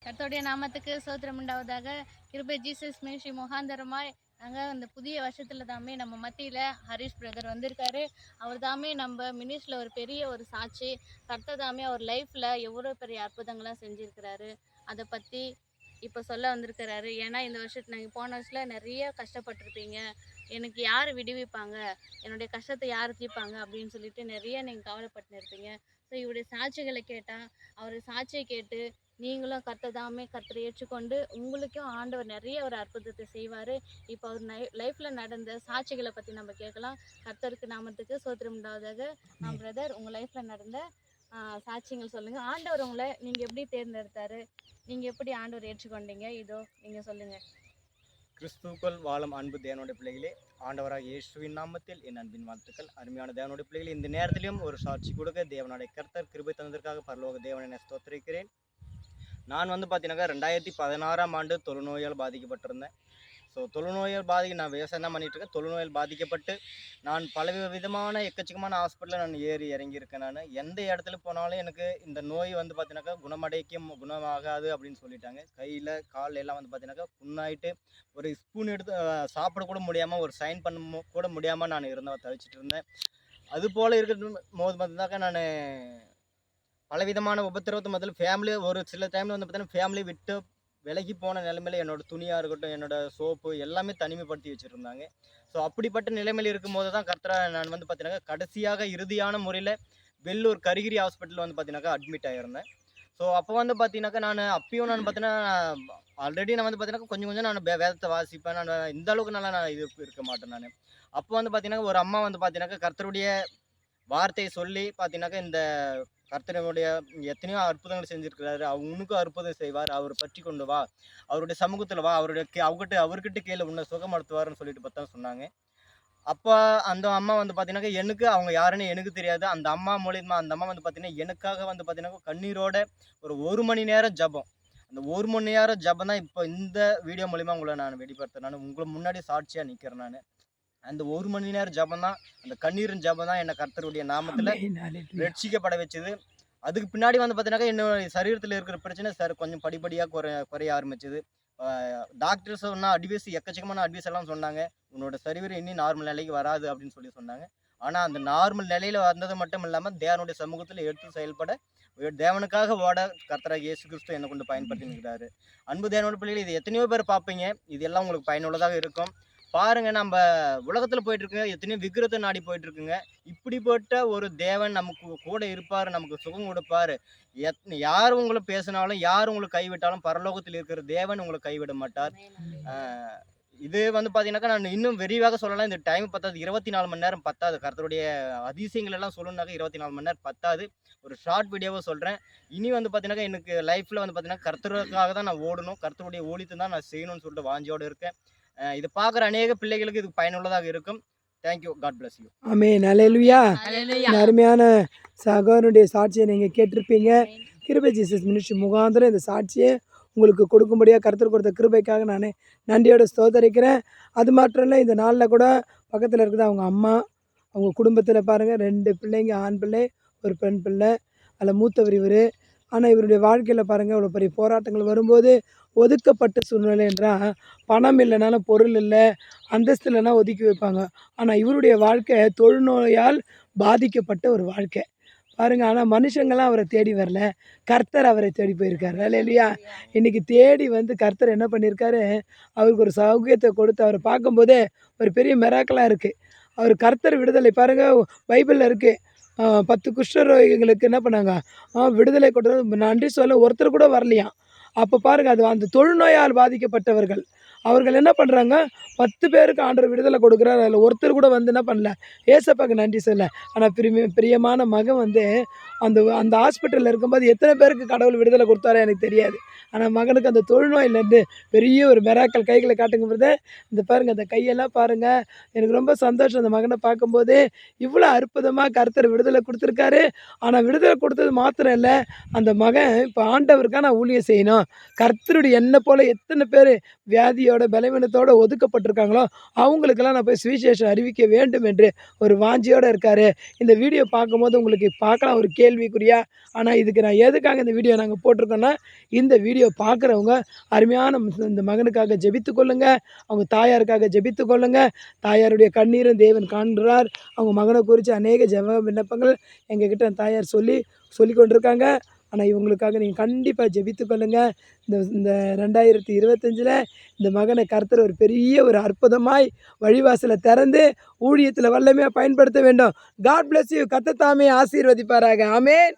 கர்த்தருடைய நாமத்துக்கு ஸ்தோத்திரம் உண்டாவதாக. கிருபை ஜீசஸ் மினிஸ்ட்ரி முகாந்தரமாய் நாங்கள் இந்த புதிய வருஷத்துல தாமே நம்ம மத்தியில் ஹரிஷ் பிரதர் வந்திருக்காரு. அவர் தாமே நம்ம மினிஸ்ட்ரியில் ஒரு பெரிய ஒரு சாட்சி. கர்த்தர் தாமே அவர் லைஃப்பில் எவ்வளோ பெரிய அற்புதங்கள்லாம் செஞ்சுருக்கிறாரு. அதை பற்றி இப்போ சொல்ல வந்திருக்கிறாரு. ஏன்னா இந்த வருஷத்துக்கு நீங்கள் போன வருஷத்தில் நிறைய கஷ்டப்பட்டிருப்பீங்க. எனக்கு யார் விடுவிப்பாங்க, என்னுடைய கஷ்டத்தை யார் தீர்ப்பாங்க அப்படின்னு சொல்லிட்டு நிறைய நீங்கள் கவலைப்பட்டு இருப்பீங்க. ஸோ இவருடைய சாட்சிகளை கேட்டால், அவர் சாட்சியை கேட்டு நீங்களும் கர்த்ததாமே கர்த்தரை ஏற்றுக்கொண்டு உங்களுக்கும் ஆண்டவர் நிறைய ஒரு அற்புதத்தை செய்வார். இப்போ அவர் லைஃப்பில் நடந்த சாட்சிகளை பற்றி நம்ம கேட்கலாம். கர்த்தருக்கு நாமத்துக்கு ஸ்தோத்திரம் உண்டாவதாக. பிரதர், உங்கள் லைஃப்பில் நடந்த சாட்சியங்கள் சொல்லுங்கள். ஆண்டவர் உங்களை நீங்கள் எப்படி தேர்ந்தெடுத்தாரு, நீங்கள் எப்படி ஆண்டவர் ஏற்றுக்கொண்டீங்க, இதோ நீங்கள் சொல்லுங்கள். கிறிஸ்துவுக்குள் வாழும் அன்பு தேவனுடைய பிள்ளைகளே, ஆண்டவராக இயேசுவின் நாமத்தில் என் அன்பின் வாழ்த்துக்கள். அருமையான தேவனுடைய பிள்ளைகளே, இந்த நேரத்திலையும் ஒரு சாட்சி கொடுக்க தேவனுடைய கர்த்தர் கிருபை தந்ததற்காக பரலோக தேவனை ஸ்தோத்திரிக்கிறேன். நான் பார்த்தீங்கன்னாக்கா 2016ஆம் ஆண்டு தொழுநோயால் பாதிக்கப்பட்டிருந்தேன். ஸோ தொழுநோயால் நான் விவசாயம் தான் பண்ணிகிட்ருக்கேன். தொழுநோயால் பாதிக்கப்பட்டு நான் பல விதமான எக்கச்சக்கமான ஹாஸ்பிட்டலில் நான் ஏறி இறங்கியிருக்கேன். நான் எந்த இடத்துல போனாலும் எனக்கு இந்த நோய் பார்த்தீங்கன்னாக்கா குணமாகாது அப்படின்னு சொல்லிட்டாங்க. கையில் கால் எல்லாம் பார்த்தீங்கன்னாக்கா புண்ணாயிட்டு ஒரு ஸ்பூன் எடுத்து சாப்பிட கூட முடியாமல், ஒரு சைன் பண்ண கூட முடியாமல் நான் தவிச்சிட்டு இருந்தேன். அது போல் இருக்கிற போது பார்த்தீங்கன்னாக்கா நான் பலவிதமான உபத்திரவத்தை முதல்ல ஃபேமிலி ஒரு சில டைமில் பார்த்தீங்கன்னா ஃபேமிலி விட்டு விலகி போன நிலைமையில் என்னோடய துணியாக இருக்கட்டும், என்னோடய சோப்பு எல்லாமே தனிமைப்படுத்தி வச்சுருந்தாங்க. ஸோ அப்படிப்பட்ட நிலைமையில் இருக்கும்போது தான் கர்த்தரை நான் பார்த்தீங்கன்னாக்கா கடைசியாக இறுதியான முறையில் வெள்ளூர் கரிகிரி ஹாஸ்பிட்டலில் பார்த்தீங்கன்னாக்கா அட்மிட் ஆகியிருந்தேன். ஸோ அப்போ பார்த்தீங்கன்னாக்கா நான் அப்பயும் நான் பார்த்தீங்கன்னா ஆல்ரெடி நான் பார்த்தீங்கன்னா கொஞ்சம் நான் வேதத்தை வாசிப்பேன். நான் இந்த அளவுக்கு நல்லா நான் இது இருக்க மாட்டேன். நான் அப்போ பார்த்தீங்கன்னா ஒரு அம்மா பார்த்தீங்கன்னாக்கா கர்த்தருடைய வார்த்தையை சொல்லி பார்த்தீங்கன்னாக்கா இந்த கர்த்தருடைய எத்தனையோ அற்புதங்கள் செஞ்சுருக்கிறாரு, அவனுக்கும் அற்புதம் செய்வார், அவர் பற்றி கொண்டு வா, அவருடைய சமூகத்தில் வா, அவர்கிட்ட கீழே உன்னை சுகப்படுத்துவார்னு சொல்லிட்டு பார்த்தா சொன்னாங்க. அப்போ அந்த அம்மா பார்த்தீங்கன்னாக்கா எனக்கு அவங்க யாருன்னு எனக்கு தெரியாது. அந்த அம்மா மூலியமா அந்த அம்மா பார்த்தீங்கன்னா எனக்காக பார்த்தீங்கன்னா கண்ணீரோட ஒரு மணி நேரம் ஜபம். அந்த 1 மணி நேரம் ஜபம் தான் இப்போ இந்த வீடியோ மூலிமா உங்களை நான் வெளிப்படுத்துறேன். நான் உங்களை முன்னாடி சாட்சியாக நிற்கிறேன். நான் அந்த 1 மணி நேரம் ஜபம் தான், அந்த கண்ணீரின் ஜபம் தான் என்னை கர்த்தருடைய நாமத்தில் ரட்சிக்கப்பட வச்சுது. அதுக்கு பின்னாடி பார்த்தீங்கன்னாக்கா என்னோட சரீரத்தில் இருக்கிற பிரச்சனை கொஞ்சம் படிப்படியாக குறைய ஆரம்பிச்சுது. டாக்டர்ஸ் சொன்னால் எக்கச்சக்கமான அட்வைஸ் எல்லாம் சொன்னாங்க. உன்னோட சரீரம் இன்னும் நார்மல் நிலைக்கு வராது அப்படின்னு சொன்னாங்க. ஆனால் அந்த நார்மல் நிலையில் வந்தது மட்டும் இல்லாமல் தேவனுடைய சமூகத்தில் எடுத்து செயல்பட தேவனுக்காக ஓட கர்த்தராகிய இயேசு கிறிஸ்து என்னை கொண்டு பயன்படுத்தி நிற்கிறாரு. அன்பு தேவனுடைய பிள்ளைகள், இது எத்தனையோ பேர் பார்ப்பீங்க, இது எல்லாம் உங்களுக்கு பயனுள்ளதாக இருக்கும். பாருங்க, நம்ம உலகத்தில் போயிட்டு இருக்குங்க, எத்தனையோ விக்கிரத்தை நாடி போயிட்டு இருக்குங்க. இப்படிப்பட்ட ஒரு தேவன் நமக்கு கூட இருப்பார், நமக்கு சுகம் கொடுப்பார். யார் உங்களை பேசினாலும், யார் உங்களை கைவிட்டாலும் பரலோகத்தில் இருக்கிற தேவன் உங்களை கைவிட மாட்டார். இது பார்த்தீங்கன்னாக்கா நான் இன்னும் விரிவாக சொல்லலாம். இந்த டைம் பத்தாது, 24 மணி நேரம் பத்தாது. கர்த்தருடைய அதிசயங்கள் எல்லாம் சொல்லணுன்னாக்கா 24 மணி நேரம் பத்தாது. ஒரு ஷார்ட் வீடியோவை சொல்கிறேன். இனி பார்த்தீங்கன்னாக்கா எனக்கு லைஃப்பில் பார்த்தீங்கன்னா கர்த்தருக்காக தான் நான் ஓடணும், கர்த்தருடைய ஊழியத்தை தான் நான் செய்யணும்னு சொல்லிட்டு வாஞ்சியோடு இருக்கேன். இதை பார்க்குற அநேக பிள்ளைகளுக்கு இது பயனுள்ளதாக இருக்கும். Thank you. God bless you. Amen. Hallelujah. அருமையான சகோதரனுடைய சாட்சியை நீங்கள் கேட்டிருப்பீங்க. கிருபை ஜீசஸ் மினிஸ்ட்ரி முகாந்திரம் இந்த சாட்சியை உங்களுக்கு கொடுக்கும்படியாக கர்த்தர் கொடுத்த கிருபைக்காக நான் நன்றியோடு ஸ்தோத்தரிக்கிறேன். அது மாத்திரம் இல்லை, இந்த நாளில் கூட பக்கத்தில் இருக்குது அவங்க அம்மா, அவங்க குடும்பத்தில் பாருங்கள் 2 பிள்ளைங்க, ஆண் பிள்ளை, ஒரு பெண் பிள்ளை. அதில் மூத்தவர் இவர். ஆனால் இவருடைய வாழ்க்கையில் பாருங்கள் இவ்வளோ பெரிய போராட்டங்கள் வரும்போது ஒதுக்கப்பட்ட சூழ்நிலை என்றால் பணம் இல்லைனாலும் பொருள் இல்லை, அந்தஸ்து இல்லைனா ஒதுக்கி வைப்பாங்க. ஆனால் இவருடைய வாழ்க்கை தொழுநோயால் பாதிக்கப்பட்ட ஒரு வாழ்க்கை பாருங்கள். ஆனால் மனுஷங்களாம் அவரை தேடி வரல, கர்த்தர் அவரை தேடி போயிருக்காரு. இல்லையா? இன்றைக்கி தேடி கர்த்தர் என்ன பண்ணியிருக்காரு, அவருக்கு ஒரு சௌக்கியத்தை கொடுத்து அவரை பார்க்கும்போதே ஒரு பெரிய மிராக்கலாக இருக்குது. அவர் கர்த்தர் விடுதலை பாருங்கள், பைபிளில் இருக்குது. 10 குஷ்டரோகிகளுக்கு என்ன பண்ணாங்க, விடுதலை கொடுத்து நன்றி சொல்ல ஒருத்தர் கூட வரலையாம். அப்போ பாருங்கள், அது அந்த தொழுநோயால் பாதிக்கப்பட்டவர்கள் அவர்கள் என்ன பண்ணுறாங்க, 10 பேருக்கு ஆண்டவர் விடுதலை கொடுக்குறாரு. அதில் ஒருத்தர் கூட என்ன பண்ணல, ஏசப்பாக்கு நன்றி சொல்ல. ஆனால் பிரியமான மகன் அந்த அந்த ஹாஸ்பிட்டலில் இருக்கும்போது எத்தனை பேருக்கு கடவுள் விடுதலை கொடுத்தாரோ எனக்கு தெரியாது. ஆனால் மகனுக்கு அந்த தொழுநோயிலேருந்து பெரிய ஒரு மிராக்கல் கைகளை காட்டுங்கிறத இந்த பாருங்கள், அந்த கையெல்லாம் பாருங்கள். எனக்கு ரொம்ப சந்தோஷம் அந்த மகனை பார்க்கும்போது. இவ்வளோ அற்புதமாக கர்த்தர் விடுதலை கொடுத்துருக்காரு. ஆனால் விடுதலை கொடுத்தது மாத்திரம் இல்லை, அந்த மகன் இப்போ ஆண்டவருக்கான ஊழியம் செய்யணும். கர்த்தருடைய என்னை போல் எத்தனை பேர் வியாதியோட பலவீனத்தோடு ஒதுக்கப்பட்டிருக்காங்களோ அவங்களுக்கெல்லாம் நான் போய் சுவிசேஷம் அறிவிக்க வேண்டும் என்று ஒரு வாஞ்சியோடு இருக்கார். இந்த வீடியோ பார்க்கும்போது உங்களுக்கு பார்க்கலாம், ஒரு கேள்விக்குறியா. ஆனால் இதுக்கு நான் எதுக்காக இந்த வீடியோ நாங்கள் போட்டிருக்கோன்னா, இந்த வீடியோ பார்க்குறவங்க அருமையான இந்த மகனுக்காக ஜெபித்து கொள்ளுங்க, அவங்க தாயாருக்காக ஜெபித்து கொள்ளுங்க. தாயாருடைய கண்ணீரும் தேவன் காண்கிறார். அவங்க மகனை குறித்து அநேக ஜெப விண்ணப்பங்கள் எங்ககிட்ட தாயார் சொல்லி கொண்டிருக்காங்க. ஆனால் இவங்களுக்காக நீங்கள் கண்டிப்பாக ஜெபித்து கொள்ளுங்க. இந்த 2025 இந்த மகனை கர்த்தர் ஒரு பெரிய ஒரு அற்புதமாய் வழிவாசலை திறந்து ஊழியத்தில் வல்லமையாக பயன்படுத்த வேண்டும். God bless you. கர்த்தர் தாமே ஆசீர்வதிப்பாராக. ஆமென்.